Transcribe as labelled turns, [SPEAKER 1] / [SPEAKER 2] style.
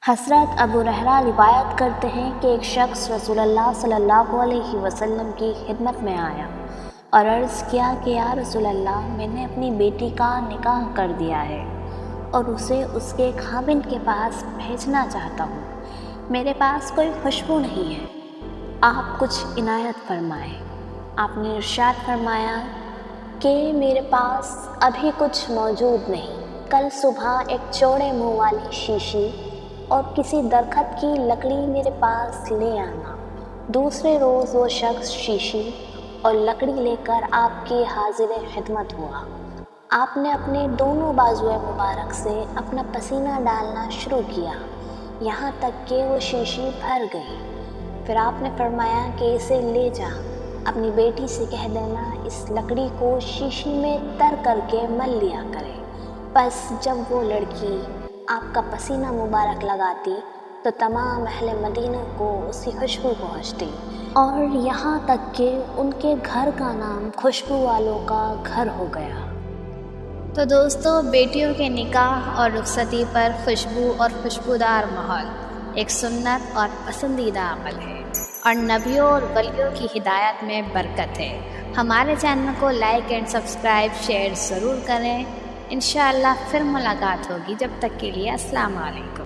[SPEAKER 1] حضرت ابو ہریرہ روایت کرتے ہیں کہ ایک شخص رسول اللہ صلی اللہ علیہ وسلم کی خدمت میں آیا اور عرض کیا کہ یا رسول اللہ، میں نے اپنی بیٹی کا نکاح کر دیا ہے اور اسے اس کے خاوند کے پاس بھیجنا چاہتا ہوں۔ میرے پاس کوئی خوشبو نہیں ہے، آپ کچھ عنایت فرمائیں۔ آپ نے ارشاد فرمایا کہ میرے پاس ابھی کچھ موجود نہیں، کل صبح ایک چوڑے منہ والی شیشی اور کسی درخت کی لکڑی میرے پاس لے آنا۔ دوسرے روز وہ شخص شیشی اور لکڑی لے کر آپ کی حاضر خدمت ہوا۔ آپ نے اپنے دونوں بازوئے مبارک سے اپنا پسینہ ڈالنا شروع کیا، یہاں تک کہ وہ شیشی بھر گئی۔ پھر آپ نے فرمایا کہ اسے لے جا، اپنی بیٹی سے کہہ دینا اس لکڑی کو شیشی میں تر کر کے مل لیا کرے۔ پس جب وہ لڑکی آپ کا پسینہ مبارک لگاتی تو تمام اہل مدینہ کو اس کی خوشبو پہنچتی، اور یہاں تک کہ ان کے گھر کا نام خوشبو والوں کا گھر ہو گیا۔
[SPEAKER 2] تو دوستو، بیٹیوں کے نکاح اور رخصتی پر خوشبو اور خوشبودار ماحول ایک سنت اور پسندیدہ عمل ہے، اور نبیوں اور ولیوں کی ہدایت میں برکت ہے۔ ہمارے چینل کو لائک اینڈ سبسکرائب شیئر ضرور کریں۔ انشاءاللہ پھر ملاقات ہوگی، جب تک کے لیے السلام علیکم۔